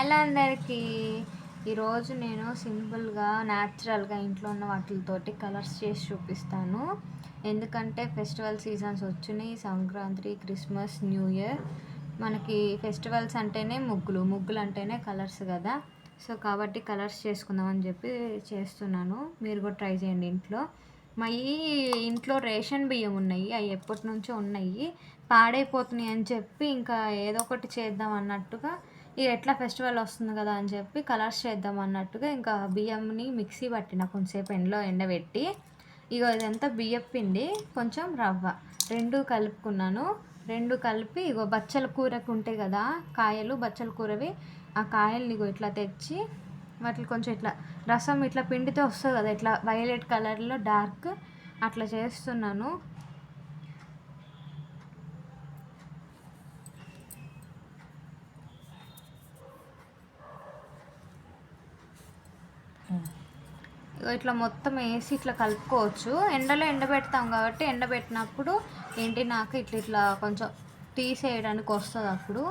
Hello అందరికీ. ఈరోజు నేను సింపుల్గా న్యాచురల్గా ఇంట్లో ఉన్న వాటితోటి కలర్స్ చేసి చూపిస్తాను. ఎందుకంటే ఫెస్టివల్ సీజన్స్ వచ్చినాయి, సంక్రాంతి, క్రిస్మస్, న్యూ ఇయర్. మనకి ఫెస్టివల్స్ అంటేనే ముగ్గులు అంటేనే కలర్స్ కదా. సో కాబట్టి కలర్స్ చేసుకుందామని చెప్పి చేస్తున్నాను. మీరు కూడా ట్రై చేయండి ఇంట్లో. మా ఇంట్లో రేషన్ బియ్యం ఉన్నాయి, అవి ఎప్పటి నుంచో ఉన్నాయి, పాడైపోతున్నాయి అని చెప్పి ఇంకా ఏదో ఒకటి చేద్దాం అన్నట్టుగా, ఇది ఎట్లా ఫెస్టివల్ వస్తుంది కదా అని చెప్పి కలర్స్ చేద్దాం అన్నట్టుగా ఇంకా బియ్యంని మిక్సీ పట్టిన కొంచెంసేపు ఎండలో ఎండబెట్టి. ఇదంతా బియ్యం పిండి, కొంచెం రవ్వ, రెండు కలుపుకున్నాను. రెండు కలిపి బచ్చల కూరకు ఉంటాయి కదా కాయలు, బచ్చల కూరవి, ఆ కాయల్ని ఇట్లా తెచ్చి వాటిని కొంచెం ఇట్లా రసం ఇట్లా పిండితో వస్తుంది కదా, ఇట్లా వైలెట్ కలర్లో డార్క్ అట్లా చేస్తున్నాను. ఇట్లా మొత్తం వేసి ఇట్లా కలుపుకోవచ్చు. ఎండలో ఎండబెడతాం కాబట్టి ఎండబెట్టినప్పుడు ఏంటి నాకు ఇట్లా ఇట్లా కొంచెం తీసేయడానికి వస్తుంది. అప్పుడు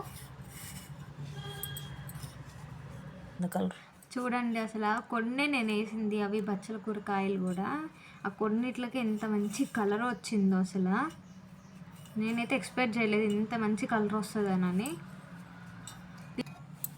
కలర్ చూడండి, అసలు కొన్ని నేను వేసింది అవి బచ్చల కూరకాయలు కూడా, ఆ కొన్నిట్లకి ఎంత మంచి కలర్ వచ్చిందో అసలు నేనైతే ఎక్స్పెక్ట్ చేయలేదు ఇంత మంచి కలర్ వస్తుందనని.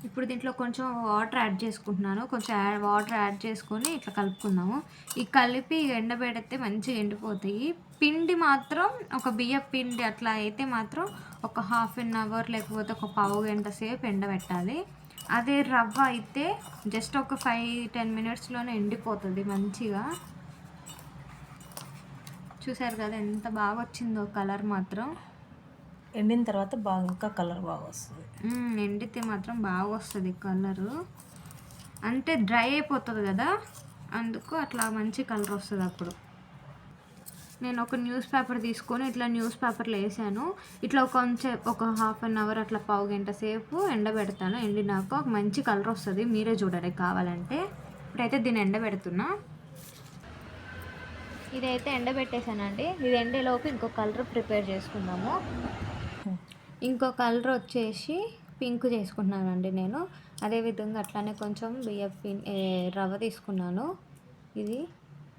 ఇప్పుడు దీంట్లో కొంచెం వాటర్ యాడ్ చేసుకుంటున్నాను. కొంచెం వాటర్ యాడ్ చేసుకొని ఇట్లా కలుపుకుందాము. ఈ కలిపి ఎండబెడితే మంచిగా ఎండిపోతాయి. పిండి మాత్రం ఒక బియ్యం పిండి అట్లా అయితే మాత్రం ఒక ½ an hour లేకపోతే ఒక పావు గంట సేపు ఎండబెట్టాలి. అదే రవ్వ అయితే జస్ట్ ఒక 5-10 minutesలోనే ఎండిపోతుంది మంచిగా. చూసారు కదా ఎంత బాగా వచ్చిందో కలర్ మాత్రం. ఎండిన తర్వాత బాగా ఇంకా కలర్ బాగా వస్తుంది. ఎండితే మాత్రం బాగా వస్తుంది కలరు. అంటే డ్రై అయిపోతుంది కదా, అందుకు అట్లా మంచి కలర్ వస్తుంది. అప్పుడు నేను ఒక న్యూస్ పేపర్ తీసుకొని ఇట్లా న్యూస్ పేపర్లో వేసాను. ఇట్లా కొంచెం ఒక ½ an hour అట్లా పావు గంట సేపు ఎండబెడతాను. ఎండినాక ఒక మంచి కలర్ వస్తుంది. మీరే చూడండి కావాలంటే. ఇప్పుడైతే దీన్ని ఎండబెడుతున్నా. ఇదైతే ఎండబెట్టేసానండి. ఇది ఎండేలోపు ఇంకో కలర్ ప్రిపేర్ చేసుకుందాము. ఇంకో కలర్ వచ్చేసి పింక్ చేసుకుంటున్నానండి నేను. అదేవిధంగా అట్లానే కొంచెం రవ్వ తీసుకున్నాను. ఇది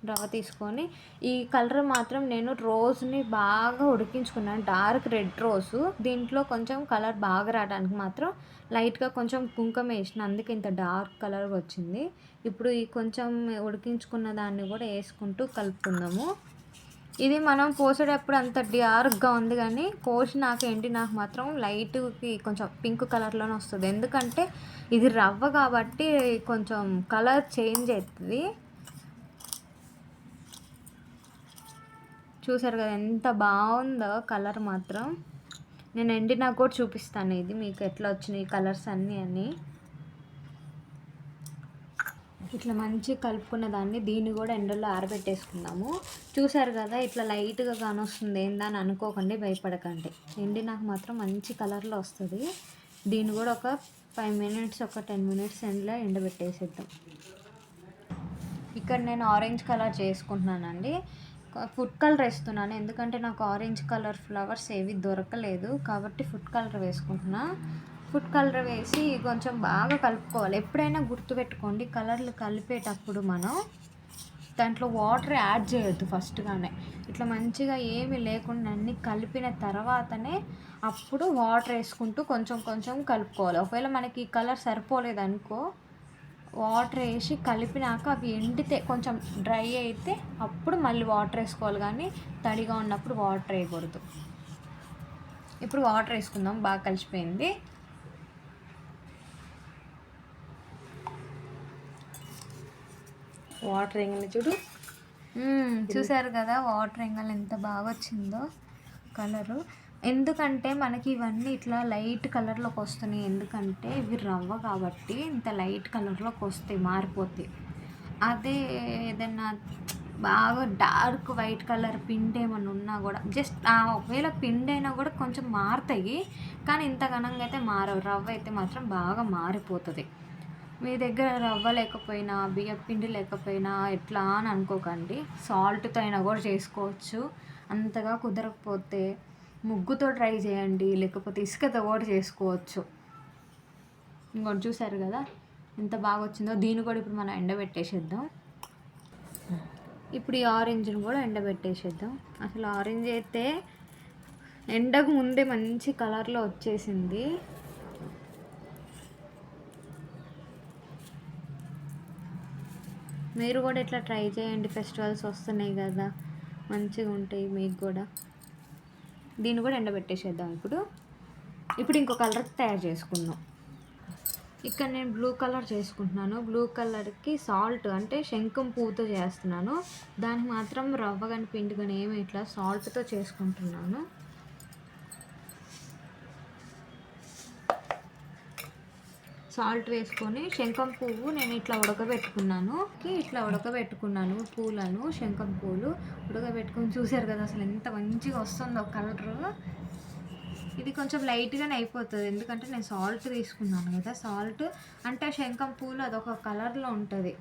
రవ్వ తీసుకొని ఈ కలర్ మాత్రం నేను రోజ్ని బాగా ఉడికించుకున్నాను, డార్క్ రెడ్ రోసు. దీంట్లో కొంచెం కలర్ బాగా రావడానికి మాత్రం లైట్గా కొంచెం కుంకుమ వేసిన, అందుకే ఇంత డార్క్ కలర్ వచ్చింది. ఇప్పుడు ఈ కొంచెం ఉడికించుకున్న దాన్ని కూడా వేసుకుంటూ కలుపుకుందాము. ఇది మనం పోసేటప్పుడు అంత డార్క్గా ఉంది, కానీ నాకు మాత్రం లైట్కి కొంచెం పింక్ కలర్లోనే వస్తుంది. ఎందుకంటే ఇది రవ్వ కాబట్టి కొంచెం కలర్ చేంజ్ అవుతుంది. చూసారు కదా ఎంత బాగుందో కలర్ మాత్రం. నేను ఎండినా కూడా చూపిస్తాను ఇది మీకు ఎట్లా వచ్చినాయి కలర్స్ అన్నీ. ఇట్లా మంచిగా కలుపుకున్న దీన్ని కూడా ఎండలో ఆరబెట్టేసుకుందాము. చూసారు కదా ఇట్లా లైట్గా కానొస్తుంది, ఏందని అనుకోకండి, భయపడకండి. నాకు మాత్రం మంచి కలర్లో వస్తుంది. దీన్ని కూడా ఒక 5 minutes, ఒక 10 minutes ఎండలో ఎండబెట్టేసేద్దాం. ఇక్కడ నేను ఆరెంజ్ కలర్ చేసుకుంటున్నానండి. ఫుడ్ కలర్ వేస్తున్నాను, ఎందుకంటే నాకు ఆరెంజ్ కలర్ ఫ్లవర్స్ ఏవి దొరకలేదు కాబట్టి ఫుడ్ కలర్ వేసుకుంటున్నా. ఫుడ్ కలర్ వేసి కొంచెం బాగా కలుపుకోవాలి. ఎప్పుడైనా గుర్తుపెట్టుకోండి, కలర్లు కలిపేటప్పుడు మనం దాంట్లో వాటర్ యాడ్ చేయొద్దు ఫస్ట్గానే. ఇట్లా మంచిగా ఏమీ లేకుండా అన్నీ కలిపిన తర్వాతనే అప్పుడు వాటర్ వేసుకుంటూ కొంచెం కొంచెం కలుపుకోవాలి. ఒకవేళ మనకి ఈ కలర్ సరిపోలేదనుకో, వాటర్ వేసి కలిపినాక అవి ఎండితే కొంచెం డ్రై అయితే అప్పుడు మళ్ళీ వాటర్ వేసుకోవాలి, కానీ తడిగా ఉన్నప్పుడు వాటర్ వేయకూడదు. ఇప్పుడు వాటర్ వేసుకుందాం. బాగా కలిసిపోయింది. వాటర్ వేయగానే చూడు, చూసారు కదా వాటర్ వేయగానే ఎంత బాగా వచ్చిందో కలరు. ఎందుకంటే మనకి ఇవన్నీ ఇట్లా లైట్ కలర్లోకి వస్తున్నాయి, ఎందుకంటే ఇవి రవ్వ కాబట్టి ఇంత లైట్ కలర్లోకి వస్తాయి, మారిపోతాయి. అదే ఏదైనా బాగా డార్క్ వైట్ కలర్ పిండి ఏమైనా ఉన్నా కూడా జస్ట్ ఒకవేళ పిండి అయినా కూడా కొంచెం మారుతాయి, కానీ ఇంత ఘనంగా అయితే మారవు. రవ్వ అయితే మాత్రం బాగా మారిపోతుంది. మీ దగ్గర రవ్వ లేకపోయినా బియ్యం పిండి లేకపోయినా ఎట్లా అని అనుకోకండి, సాల్ట్తో అయినా కూడా చేసుకోవచ్చు. అంతగా కుదరకపోతే ముగ్గుతో ట్రై చేయండి, లేకపోతే ఇసుకతో కూడా చేసుకోవచ్చు. ఇంకోటి చూసారు కదా ఎంత బాగా వచ్చిందో. దీన్ని కూడా ఇప్పుడు మనం ఎండబెట్టేసేద్దాం. ఇప్పుడు ఈ ఆరెంజ్ని కూడా ఎండబెట్టేసేద్దాం. అసలు ఆరెంజ్ అయితే ఎండకు ముందే మంచి కలర్లో వచ్చేసింది. మీరు కూడా ఇట్లా ట్రై చేయండి, ఫెస్టివల్స్ వస్తున్నాయి కదా, మంచిగా ఉంటాయి మీకు కూడా. దీన్ని కూడా ఎండబెట్టేసేద్దాం. ఇప్పుడు ఇంకో కలర్ తయారు చేసుకుందాం. ఇక్కడ నేను బ్లూ కలర్ చేసుకుంటున్నాను. బ్లూ కలర్కి సాల్ట్ అంటే శంఖం పువ్వుతో చేస్తున్నాను. దానికి మాత్రం రవ్వ కానీ పిండి కానీ ఏమి ఇట్లా సాల్ట్తో చేసుకుంటున్నాను. సాల్ట్ వేసుకొని శంఖం పువ్వు నేను ఇట్లా ఉడకబెట్టుకున్నాను పూలను, శంఖం పూలు ఉడకబెట్టుకొని చూసారు కదా అసలు ఎంత మంచిగా వస్తుందో కలర్. ఇది కొంచెం లైట్గానే అయిపోతుంది ఎందుకంటే నేను సాల్ట్ తీసుకున్నాను కదా. సాల్ట్ అంటే శంఖం పూలు అదొక కలర్లో ఉంటుంది,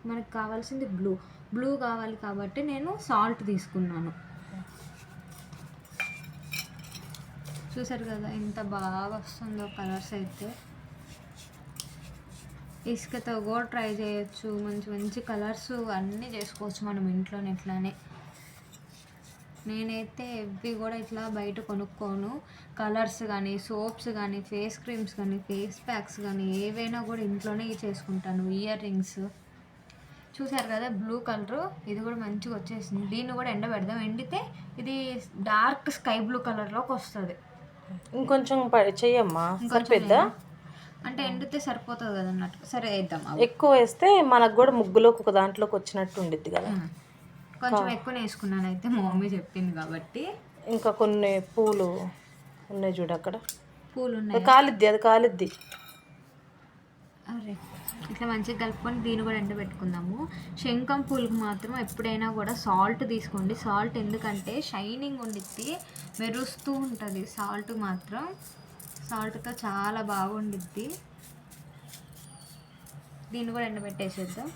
మనకు కావాల్సింది బ్లూ కావాలి కాబట్టి నేను సాల్ట్ తీసుకున్నాను. చూసారు కదా ఎంత బాగా వస్తుందో కలర్స్ అయితే. ఇసుకతో కూడా ట్రై చేయొచ్చు, మంచి మంచి కలర్స్ అన్నీ చేసుకోవచ్చు మనం ఇంట్లోనే ఇట్లానే. నేనైతే ఇవి కూడా ఇట్లా బయట కొనుక్కోను. కలర్స్ కానీ, సోప్స్ కానీ, ఫేస్ క్రీమ్స్ కానీ, ఫేస్ ప్యాక్స్ కానీ ఏవైనా కూడా ఇంట్లోనే చేసుకుంటాను. ఇయర్ రింగ్స్ చూసారు కదా బ్లూ కలరు, ఇది కూడా మంచిగా వచ్చేసింది. దీన్ని కూడా ఎండబెడదాం. ఎండితే ఇది డార్క్ స్కై బ్లూ కలర్లోకి వస్తుంది. ఇంకొంచెం చెయ్యమ్మా, సరిపోద్దా? అంటే ఎండితే సరిపోతుంది కదా అన్నట్టు. సరే వేద్దాం. ఎక్కువ వేస్తే మనకు కూడా ముగ్గులోకి ఒక దాంట్లోకి వచ్చినట్టు ఉండిద్ది కదా. కొంచెం ఎక్కువ వేసుకున్నాను అయితే మా మమ్మీ చెప్పింది కాబట్టి. ఇంకా కొన్ని పూలు ఉన్నాయి చూడు, అక్కడ పూలు ఉన్నాయి. అది కాలిద్ది. అరే ఇట్లా మంచిగా కలుపుకొని దీన్ని కూడా ఎండబెట్టుకుందాము. శంఖం పూలకు మాత్రం ఎప్పుడైనా కూడా సాల్ట్ తీసుకోండి. సాల్ట్ ఎందుకంటే షైనింగ్ ఉండిద్ది, మెరుస్తూ ఉంటుంది. సాల్ట్తో చాలా బాగుండిద్ది. దీన్ని కూడా ఎండబెట్టేసేద్దాం.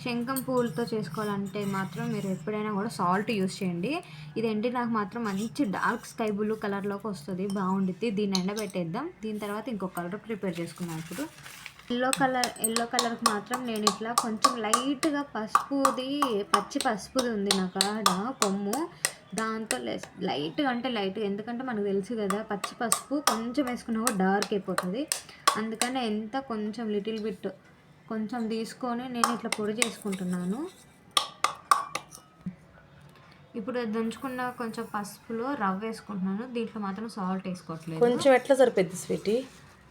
శంఖం పూలతో చేసుకోవాలంటే మాత్రం మీరు ఎప్పుడైనా కూడా సాల్ట్ యూస్ చేయండి. ఇది నాకు మాత్రం మంచి డార్క్ స్కై బ్లూ కలర్లోకి వస్తుంది, బాగుండిద్ది. దీన్ని ఎండబెట్టేద్దాం. దీని తర్వాత ఇంకొక కలర్ ప్రిపేర్ చేసుకున్నాను. ఇప్పుడు ఎల్లో కలర్కి మాత్రం నేను ఇట్లా కొంచెం లైట్గా పచ్చి పసుపుది ఉంది నా కాడ కొమ్ము, దాంతో లైట్గా ఎందుకంటే మనకు తెలుసు కదా పచ్చి పసుపు కొంచెం వేసుకున్నా కూడా డార్క్ అయిపోతుంది. అందుకని కొంచెం లిటిల్ బిట్ కొంచెం తీసుకొని నేను ఇట్లా పొడి చేసుకుంటున్నాను. ఇప్పుడు దంచుకున్న కొంచెం పసుపులో రవ్వ వేసుకుంటున్నాను. దీంట్లో మాత్రం సాల్ట్ వేసుకోవట్లేదు. కొంచెం ఎట్లా సరిపోద్ది స్వీటీ?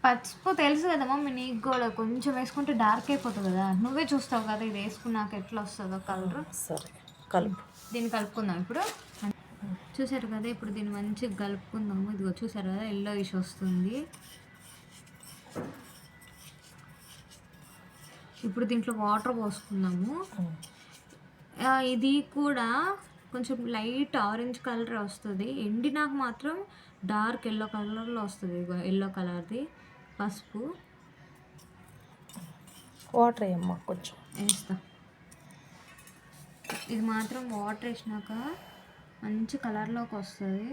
పసుపు తెలుసు కదా మమ్మీ నీకు కూడా, కొంచెం వేసుకుంటే డార్క్ అయిపోతుంది కదా. నువ్వే చూస్తావు కదా ఇది వేసుకున్నాక ఎట్లా వస్తుందో కలర్. సరే కలుపు. దీన్ని కలుపుకుందాం. ఇప్పుడు చూసారు కదా, ఇప్పుడు దీన్ని మంచిగా కలుపుకుందాము. ఇదిగో చూసారు కదా ఎల్లో ఇష్ వస్తుంది. ఇప్పుడు దీంట్లో వాటర్ పోసుకుందాము. ఇది కూడా కొంచెం లైట్ ఆరెంజ్ కలర్ వస్తుంది. నాకు మాత్రం డార్క్ ఎల్లో కలర్లో వస్తుంది. ఎల్లో కలర్ది పసుపు. వాటర్ వేయమ్మా, కొంచెం వేస్తా. ఇది మాత్రం వాటర్ వేసినాక మంచి కలర్లోకి వస్తుంది.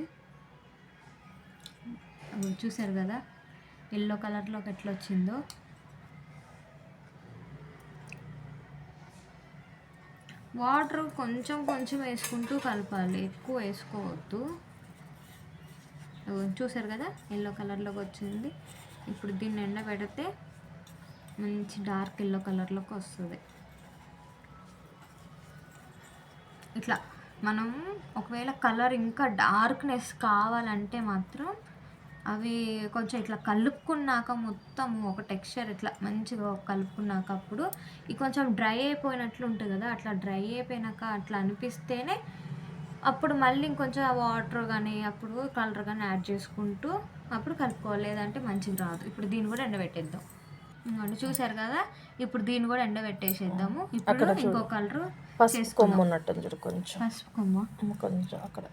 చూసారు కదా ఎల్లో కలర్లోకి ఎట్లా వచ్చిందో. వాటర్ కొంచెం వేసుకుంటూ కలపాలి, ఎక్కువ వేసుకోవద్దు. చూసారు కదా ఎల్లో కలర్లోకి వచ్చింది. ఇప్పుడు దీన్ని ఎండబెడితే మంచి డార్క్ ఎల్లో కలర్లోకి వస్తుంది. ఇట్లా మనం ఒకవేళ కలర్ ఇంకా డార్క్నెస్ కావాలంటే మాత్రం అవి కొంచెం ఇట్లా కలుపుకున్నాక మొత్తం ఒక టెక్స్చర్ ఇట్లా మంచిగా కలుపుకున్నాక అప్పుడు ఇది కొంచెం డ్రై అయిపోయినట్లు ఉంటుంది కదా. అట్లా డ్రై అయిపోయినాక అట్లా అనిపిస్తేనే అప్పుడు మళ్ళీ ఇంకొంచెం వాటర్ కానీ అప్పుడు కలర్ కానీ యాడ్ చేసుకుంటూ అప్పుడు కలుపుకోవాలి, లేదంటే మంచిగా రాదు. ఇప్పుడు దీన్ని కూడా ఎండబెట్టేద్దాం. చూసారు కదా, ఇప్పుడు దీన్ని కూడా ఎండబెట్టేసేద్దాము. ఇప్పుడు ఇంకో కలర్ పసుపు కొమ్ము ఉన్నట్టుంది చూడు, కొంచెం పసుపు కొమ్మ కొంచెం అక్కడ.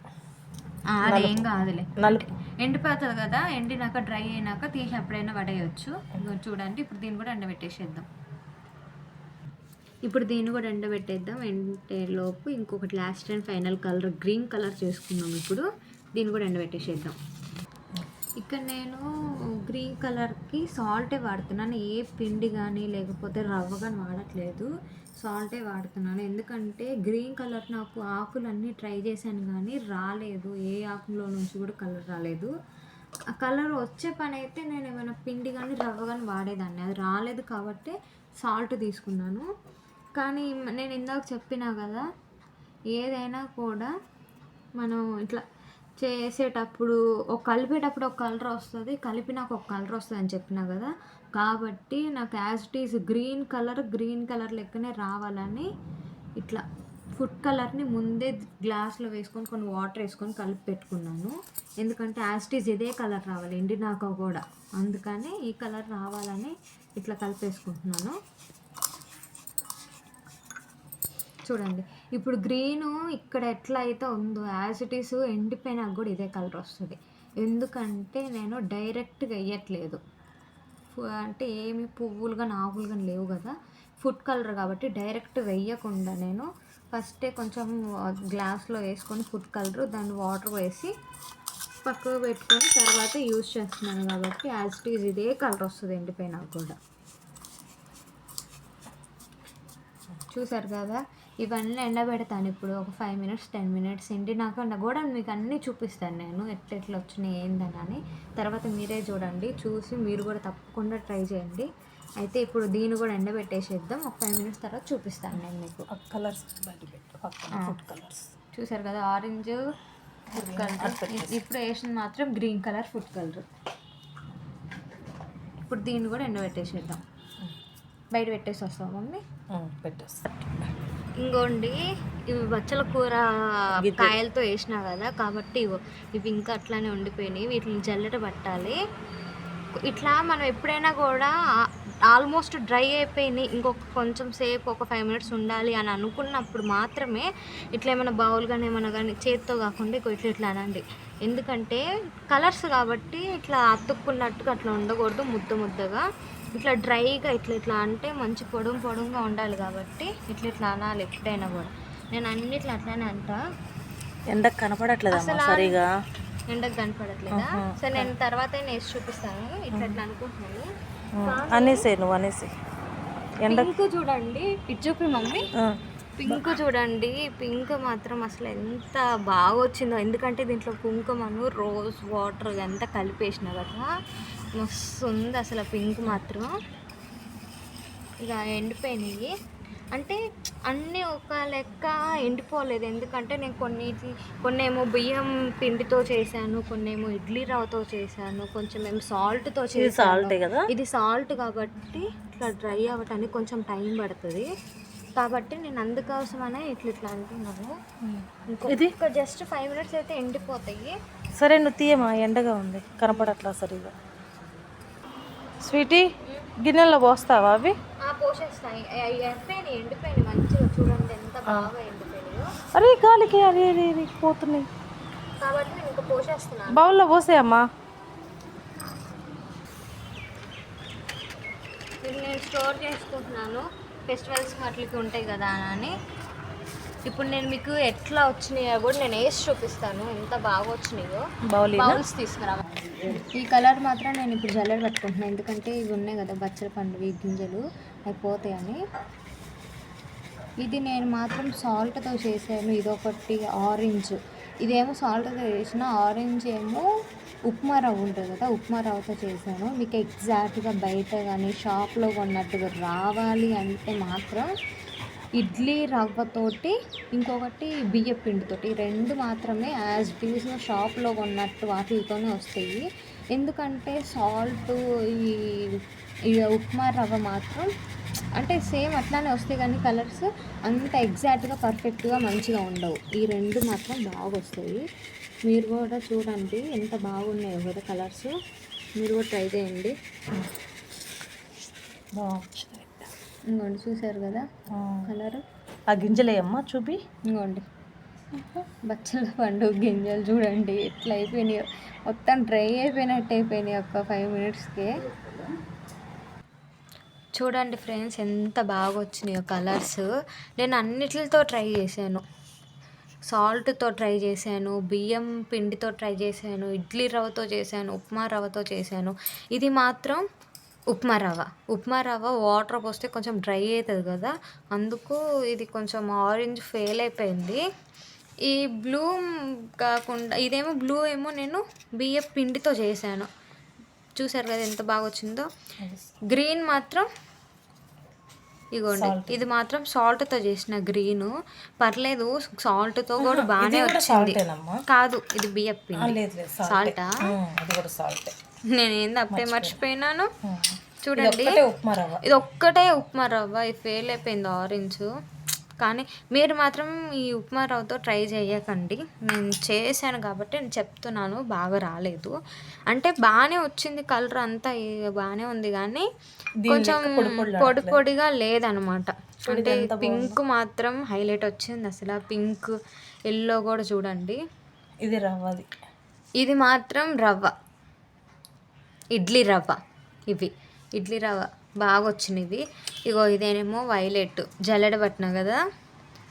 అదేం కాదులే, ఎండిపోతుంది కదా. ఎండినాక డ్రై అయినాక తీసి ఎప్పుడైనా పడేయచ్చు. చూడండి ఇప్పుడు దీన్ని కూడా ఎండబెట్టేసేద్దాం. ఇప్పుడు దీన్ని కూడా ఎండబెట్టేద్దాం. ఎండేలోపు ఇంకొకటి last and final colour green colour చేసుకుందాం. ఇప్పుడు దీన్ని కూడా ఎండబెట్టేసేద్దాం. ఇక్కడ నేను గ్రీన్ కలర్కి సాల్టే వాడుతున్నాను. ఏ పిండి కానీ లేకపోతే రవ్వ కానీ వాడట్లేదు, సాల్టే వాడుతున్నాను. ఎందుకంటే గ్రీన్ కలర్ నాకు ఆకులన్నీ ట్రై చేశాను కానీ రాలేదు, ఏ ఆకులో నుంచి కూడా కలర్ రాలేదు. ఆ కలర్ వచ్చే పని అయితే నేను ఏమైనా పిండి కానీ రవ్వ కానీ వాడేదాన్ని, అది రాలేదు కాబట్టి సాల్ట్ తీసుకున్నాను. కానీ నేను ఇందాక చెప్పినా కదా, ఏదైనా కూడా మనం ఇట్లా చేసేటప్పుడు కలిపేటప్పుడు ఒక కలర్ వస్తుంది, కలిపినాక ఒక కలర్ వస్తుంది అని చెప్పినా కదా. కాబట్టి నాకు as it is green colour లెక్కనే రావాలని ఇట్లా ఫుడ్ కలర్ని ముందే గ్లాస్లో వేసుకొని కొన్ని వాటర్ వేసుకొని కలిపి పెట్టుకున్నాను. ఎందుకంటే యాజ్ ఇట్ ఈజ్ ఇదే కలర్ రావాలి ఎండినాక కూడా, అందుకని ఈ కలర్ రావాలని ఇట్లా కలిపేసుకుంటున్నాను. చూడండి ఇప్పుడు గ్రీను ఇక్కడ ఎట్లా అయితే ఉందో యాజ్ ఇట్ ఈస్ ఎండిపోయినాక కూడా ఇదే కలర్ వస్తుంది. ఎందుకంటే నేను డైరెక్ట్గా వేయట్లేదు, అంటే ఏమి పువ్వులు కానీ ఆకులు కానీ లేవు కదా, ఫుడ్ కలర్ కాబట్టి డైరెక్ట్ వేయకుండా నేను ఫస్టే కొంచెం గ్లాస్లో వేసుకొని ఫుడ్ కలర్ దాన్ని వాటర్ వేసి పక్కకు పెట్టుకొని తర్వాత యూజ్ చేస్తున్నాను. కాబట్టి యాజ్ ఇట్ ఈజ్ ఇదే కలర్ వస్తుంది ఎండిపోయినాక కూడా. చూసారు కదా, ఇవన్నీ ఎండబెడతాను ఇప్పుడు ఒక 5 minutes 10 minutes ఎండినాక కూడా మీకు అన్నీ చూపిస్తాను నేను ఎట్లా వచ్చినాయి ఏందని. తర్వాత మీరే చూడండి, చూసి మీరు కూడా తప్పకుండా ట్రై చేయండి. అయితే ఇప్పుడు దీన్ని కూడా ఎండబెట్టేసేద్దాం, ఒక 5 minutes తర్వాత చూపిస్తాను నేను మీకు. కలర్స్ ఫుడ్ కలర్స్ చూసారు కదా, ఆరెంజ్ ఫుడ్ కలర్, ఇప్పుడు వేసిన మాత్రం గ్రీన్ కలర్ ఫుడ్ కలర్. ఇప్పుడు దీన్ని కూడా ఎండబెట్టేసేద్దాం. బయట పెట్టేసి వస్తాం మమ్మీ, పెట్టేస్తా. ఇంకోండి ఇవి బచ్చల కూర కాయలతో వేసినా కదా, కాబట్టి ఇవి ఇంకా అట్లానే ఉండిపోయినాయి, వీటిని జల్లెడ పట్టాలి. ఇట్లా మనం ఎప్పుడైనా కూడా ఆల్మోస్ట్ డ్రై అయిపోయినాయి, ఇంకొక కొంచెం సేపు ఒక 5 minutes ఉండాలి అని అనుకున్నప్పుడు మాత్రమే ఇట్లా ఏమైనా బౌల్ కానీ ఏమైనా కానీ చేతితో కాకుండా ఇట్లా అనండి. ఎందుకంటే కలర్స్ కాబట్టి ఇట్లా అతుక్కున్నట్టుగా అట్లా ఉండకూడదు, ముద్దగా ఇట్లా డ్రైగా ఇట్లా అంటే మంచి పొడుగుగా ఉండాలి. కాబట్టి ఇట్లా అనాలి ఎప్పుడైనా కూడా. నేను అన్నిట్లో అట్లానే అంటా. ఎండకు కనపడట్లేదు సరిగా, ఎండకు కనపడట్లేదా? సరే నేను తర్వాత వేసి చూపిస్తాను. ఇట్లా అనుకుంటున్నాను అనేసి నువ్వు అనేసి. పింక్ చూడండి, ఇటు చూపి మమ్మీ, పింక్ చూడండి. పింక్ మాత్రం అసలు ఎంత బాగా వచ్చిందో, ఎందుకంటే దీంట్లో కుంకుమను రోజ్ వాటర్ ఎంత కలిపేసిన కదా, మస్తు ఉంది అసలు పింక్ మాత్రం. ఇక ఎండిపోయినాయి అంటే అన్నీ ఒక లెక్క ఎండిపోలేదు, ఎందుకంటే నేను కొన్నేమో బియ్యం పిండితో చేశాను, కొన్నేమో ఇడ్లీ రవ్వతో చేశాను, కొంచెం ఏమో సాల్ట్తో చేశాను. ఇది సాల్ట్ కాబట్టి ఇట్లా డ్రై అవ్వటానికి కొంచెం టైం పడుతుంది. కాబట్టి నేను అందుకోసమనే ఇట్లా అంటున్నాను. ఇంకా జస్ట్ 5 minutes అయితే ఎండిపోతాయి. సరే నువ్వు తీయమా, ఎండగా ఉంది కనపడట్లా సరిగా. స్వీటీ గిన్నెలో పోస్తావా అవి? పోసేస్తాయి, ఎండిపోయినాయి మంచిగా. చూడండి ఎంత బాగా ఎండిపోయినాయో. అరే గాలికి అరే పోతున్నాయి కాబట్టి నేను ఇంకా పోసేస్తున్నాను. బౌల్లో పోసేయమ్మా. ఇది నేను స్టోర్ చేసుకుంటున్నాను, ఫెస్టివల్స్ వాటికి ఉంటాయి కదా అని. ఇప్పుడు నేను మీకు ఎట్లా వచ్చినాయో కూడా నేను వేసి చూపిస్తాను, ఎంత బాగా వచ్చినాయో. బౌల్స్ తీసుకురా. ఈ కలర్ మాత్రం నేను ఇప్పుడు జల్లెడ పట్టుకుంటున్నాను, ఎందుకంటే ఇవి ఉన్నాయి కదా బచ్చల పండు గింజలు, అవి పోతాయని. ఇది నేను మాత్రం సాల్ట్తో చేశాను. ఇదొకటి ఆరెంజ్, ఇదేమో సాల్ట్తో చేసిన, ఆరెంజ్ ఏమో ఉప్మా రవ్వ ఉంటుంది కదా, ఉప్మా రవ్వతో చేశాను. మీకు ఎగ్జాక్ట్గా బయట కానీ షాప్లో కొన్నట్టుగా రావాలి అంటే మాత్రం ఇడ్లీ రవ్వతోటి, ఇంకొకటి బియ్య పిండితోటి, 2 మాత్రమే యాజ్ టీజ్గా షాప్లో కొన్నట్టు వాటితోనే వస్తాయి. ఎందుకంటే సాల్ట్ ఈ ఉప్మా రవ్వ మాత్రం అంటే సేమ్ అట్లానే వస్తాయి కానీ కలర్స్ అంత ఎగ్జాక్ట్గా పర్ఫెక్ట్గా మంచిగా ఉండవు. ఈ 2 మాత్రం బాగా వస్తాయి. మీరు కూడా చూడండి ఎంత బాగున్నాయో కదా కలర్స్, మీరు కూడా ట్రై చేయండి. ఇంకోండి చూసారు కదా కలర్, ఆ గింజలేయమ్మా చూపి. ఇంకోండి బచ్చల పండు గింజలు చూడండి ఎట్లా అయిపోయినాయో, మొత్తం డ్రై అయిపోయినట్టు అయిపోయినాయి ఒక 5 minutesకే. చూడండి ఫ్రెండ్స్ ఎంత బాగా వచ్చినాయో కలర్స్. నేను అన్నిటితో ట్రై చేశాను, సాల్ట్తో ట్రై చేశాను, బియ్యం పిండితో ట్రై చేశాను, ఇడ్లీ రవ్వతో చేశాను, ఉప్మా రవ్వతో చేశాను. ఇది మాత్రం ఉప్మా రవ్వ వాటర్ పోస్తే కొంచెం డ్రై అవుతుంది కదా, అందుకు ఇది కొంచెం ఆరెంజ్ ఫెయిల్ అయిపోయింది. ఈ బ్లూ కాకుండా ఇదేమో బ్లూ ఏమో నేను బియ్యం పిండితో చేశాను. చూసారు కదా ఎంత బాగా వచ్చిందో. గ్రీన్ మాత్రం ఇగోండి, ఇది మాత్రం సాల్ట్తో చేసిన గ్రీన్. పర్లేదు, సాల్ట్తో కూడా బాగానే వచ్చింది. కాదు, ఇది బియ్యం పిండి. సాల్టా? నేను ఏంది అప్పుడే మర్చిపోయినాను. చూడండి, ఇది ఒక్కటే ఉప్మా రవ్వ, ఇది ఫెయిల్ అయిపోయింది ఆరెంజ్. కానీ మీరు మాత్రం ఈ ఉప్మా రవ్వతో ట్రై చేయకండి. నేను చేశాను కాబట్టి నేను చెప్తున్నాను, బాగా రాలేదు. అంటే బాగానే వచ్చింది, కలర్ అంతా బాగానే ఉంది, కానీ కొంచెం పొడి పొడిగా లేదనమాట. అంటే పింక్ మాత్రం హైలైట్ వచ్చింది అసలు. పింక్ ఎల్లో కూడా చూడండి. ఇది రవ్వది, ఇది మాత్రం రవ్వ, ఇడ్లీ రవ్వ. ఇడ్లీ రవ్వ బాగా వచ్చినవి. ఇగో ఇదేనేమో వైలెట్, జల్లెడ పట్టినా కదా,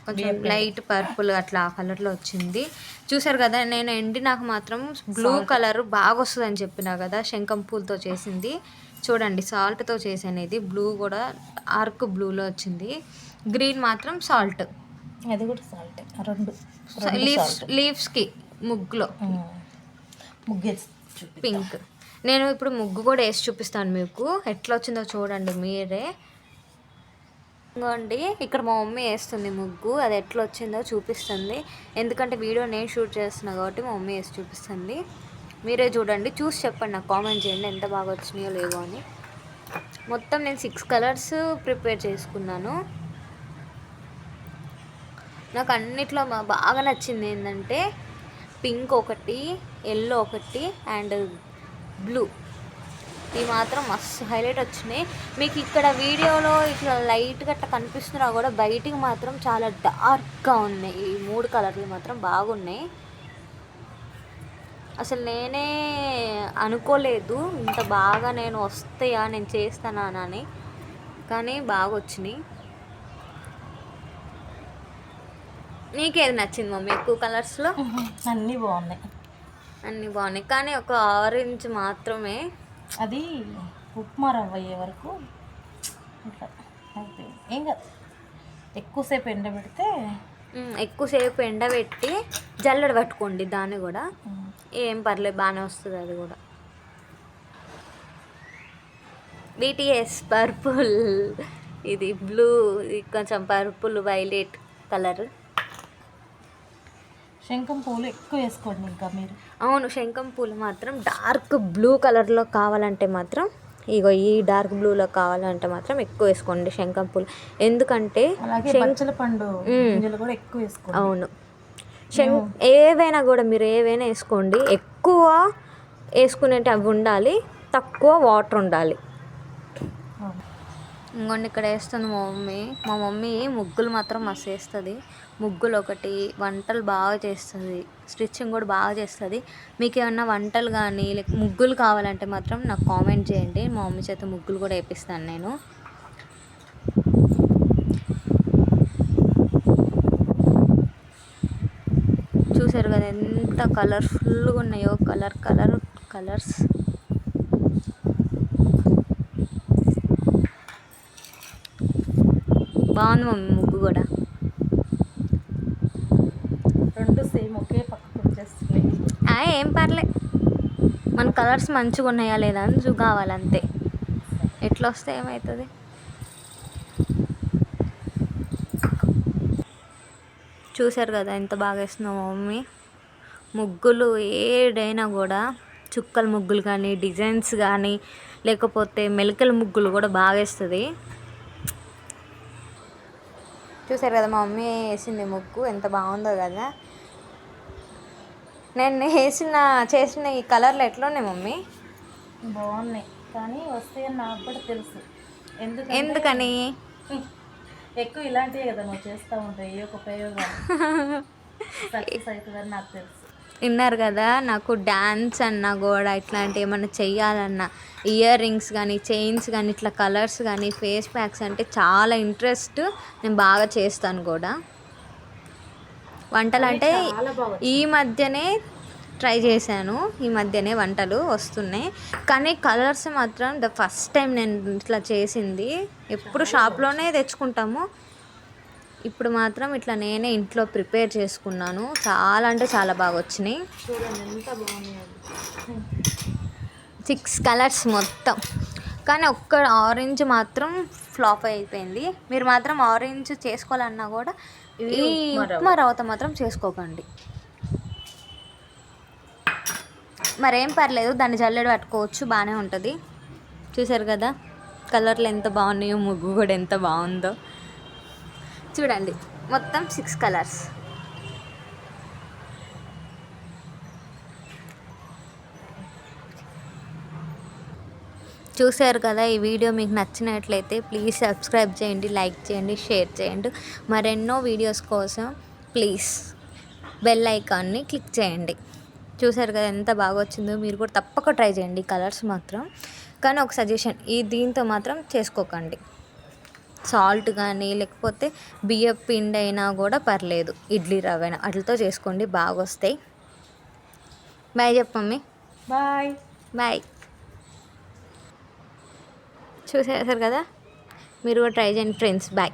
కొంచెం లైట్ పర్పుల్ అట్లా ఆ కలర్లో వచ్చింది. చూసారు కదా, నేను నాకు మాత్రం బ్లూ కలర్ బాగా వస్తుంది అని చెప్పినా కదా, శంఖం పూలతో చేసింది. చూడండి, సాల్ట్తో చేసాను. ఇది బ్లూ కూడా డార్క్ బ్లూలో వచ్చింది. గ్రీన్ మాత్రం సాల్ట్, అది కూడా సాల్ట్. రెండు లీవ్స్కి ముగ్గులో ముగ్గు పింక్. నేను ఇప్పుడు ముగ్గు కూడా వేసి చూపిస్తాను మీకు, ఎట్లా వచ్చిందో చూడండి మీరే. ఇంకోండి, ఇక్కడ మా మమ్మీ వేస్తుంది ముగ్గు, అది ఎట్లా వచ్చిందో చూపిస్తుంది. ఎందుకంటే వీడియో నేను షూట్ చేస్తున్నా కాబట్టి మా మమ్మీ వేసి చూపిస్తుంది. మీరే చూడండి, చూసి చెప్పండి, నాకు కామెంట్ చేయండి ఎంత బాగా వచ్చినాయో లేవో అని. మొత్తం నేను 6 కలర్స్ ప్రిపేర్ చేసుకున్నాను. నాకు అన్నిట్లో బాగా నచ్చింది ఏంటంటే పింక్ ఒకటి, ఎల్లో ఒకటి అండ్ బ్లూ. ఇవి మాత్రం మస్తు హైలైట్ వచ్చినాయి. మీకు ఇక్కడ వీడియోలో ఇట్లా లైట్గా అట్లా కనిపిస్తున్నా కూడా బయటికి మాత్రం చాలా డార్క్గా ఉన్నాయి. ఈ 3 కలర్లు మాత్రం బాగున్నాయి. అసలు నేనే అనుకోలేదు ఇంత బాగా నేను వస్తాయా, నేను చేస్తానని, కానీ బాగా వచ్చినాయి. నీకేది నచ్చింది మమ్మీ ఎక్కువ కలర్స్లో? అన్నీ బాగున్నాయి, కానీ ఒక ఆరెంజ్ మాత్రమే, అది ఉప్మా రవ్వ అయ్యే వరకు ఇట్లా అయిపోయింది. ఏం కాదు, ఎక్కువసేపు ఎండబెట్టి జల్లెడ పట్టుకోండి దాన్ని కూడా, ఏం పర్లేదు, బాగానే వస్తుంది అది కూడా. BTS పర్పుల్, ఇది బ్లూ, ఇది కొంచెం పర్పుల్ వైలెట్ కలర్. శంఖం పూలు ఎక్కువ వేసుకోండి ఇంకా మీరు. అవును, శంఖం పూలు మాత్రం డార్క్ బ్లూ కలర్లో కావాలంటే మాత్రం, ఇగో ఈ డార్క్ బ్లూలో కావాలంటే మాత్రం ఎక్కువ వేసుకోండి శంఖం పూలు. ఎందుకంటే పండు కూడా ఎక్కువ వేసుకోండి. అవును, ఏవైనా కూడా మీరు ఏవైనా వేసుకోండి, ఎక్కువ వేసుకునేవి అవి ఉండాలి, తక్కువ వాటర్ ఉండాలి. ఇంకొండి ఇక్కడ వేస్తుంది మా మమ్మీ ముగ్గులు మాత్రం మస్తు వేస్తుంది. ముగ్గులు ఒకటి, వంటలు బాగా చేస్తుంది, స్టిచ్చింగ్ కూడా బాగా చేస్తుంది. మీకు ఏమన్నా వంటలు కానీ ముగ్గులు కావాలంటే మాత్రం నాకు కామెంట్ చేయండి, మా మమ్మీ చేత ముగ్గులు కూడా వేపిస్తాను నేను. చూసారు కదా ఎంత కలర్ఫుల్గా ఉన్నాయో, కలర్స్. బాగుంది మమ్మీ ముగ్గు కూడా. రెండు సేమ్ ఒకే పక్కకు వచ్చేస్తున్నాయి. ఏం పర్లే, మన కలర్స్ మంచిగా ఉన్నాయా లేదా అని కావాలంతే, ఎట్లా వస్తే ఏమవుతుంది. చూసారు కదా ఎంత బాగా వేస్తున్నావు మమ్మీ ముగ్గులు. ఏడైనా కూడా చుక్కల ముగ్గులు కానీ, డిజైన్స్ కానీ, లేకపోతే మెలికల ముగ్గులు కూడా బాగా వేస్తుంది. చూసారు కదా మా మమ్మీ వేసింది ముగ్గు ఎంత బాగుందో కదా. నేను చేసిన ఈ కలర్లు ఎట్లా ఉన్నాయి మమ్మీ? బాగున్నాయి, కానీ వస్తాయని నాకు కూడా తెలుసు. ఎందుకని? ఎక్కువ ఇలాంటివే కదా నువ్వు చేస్తూ ఉంటాయి, ఏ ఒక ప్రయోగాలు సక్సెస్ అవుతుందని నాకు తెలుసు. విన్నారు కదా, నాకు డ్యాన్స్ అన్నా కూడా ఇట్లాంటి ఏమన్నా చెయ్యాలన్నా, ఇయర్ రింగ్స్ కానీ, చైన్స్ కానీ, ఇట్లా కలర్స్ కానీ, ఫేస్ ప్యాక్స్ అంటే చాలా ఇంట్రెస్ట్. నేను బాగా చేస్తాను కూడా. వంటలు అంటే చాలా బాగా ఈ మధ్యనే ట్రై చేశాను, ఈ మధ్యనే వంటలు వస్తున్నాయి, కానీ కలర్స్ మాత్రం ద ఫస్ట్ టైం నేను ఇట్లా చేసింది. ఎప్పుడు షాప్లోనే తెచ్చుకుంటాము, ఇప్పుడు మాత్రం ఇట్లా నేనే ఇంట్లో ప్రిపేర్ చేసుకున్నాను. చాలా అంటే చాలా బాగా వచ్చినాయి. చూడండి ఎంత బాగున్నాయి. 6 కలర్స్ మొత్తం, కానీ ఒక్క ఆరెంజ్ మాత్రం ఫ్లాప్ అయిపోయింది. మీరు మాత్రం ఆరెంజ్ చేసుకోవాలన్నా కూడా ఇది ఈ ఉప్మా రవ్వ. ఉప్మా రవ్వతో మాత్రం చేసుకోకండి. మరేం పర్లేదు, దాన్ని జల్లెడ పట్టుకోవచ్చు, బాగానే ఉంటుంది. చూసారు కదా కలర్లు ఎంత బాగున్నాయో, ముగ్గు కూడా ఎంత బాగుందో చూడండి. మొత్తం 6 కలర్స్. చూశారు కదా, ఈ వీడియో మీకు నచ్చినట్లయితే ప్లీజ్ సబ్స్క్రైబ్ చేయండి, లైక్ చేయండి, షేర్ చేయండి. మరెన్నో వీడియోస్ కోసం ప్లీజ్ బెల్ ఐకాన్ని క్లిక్ చేయండి. చూశారు కదా ఎంత బాగా వచ్చిందో, మీరు కూడా తప్పక ట్రై చేయండి కలర్స్ మాత్రం. కానీ ఒక సజెషన్, ఈ దీంతో మాత్రం చేసుకోకండి. సాల్ట్ కానీ లేకపోతే బియ్యం పిండి అయినా కూడా పర్లేదు, ఇడ్లీ రవ్వైనా వాటితో చేసుకోండి, బాగా వస్తాయి. బాయ్ చెప్పమ్మీ. బాయ్. బాయ్. చూసేసారు కదా, మీరు కూడా ట్రై చేయండి ఫ్రెండ్స్. బాయ్.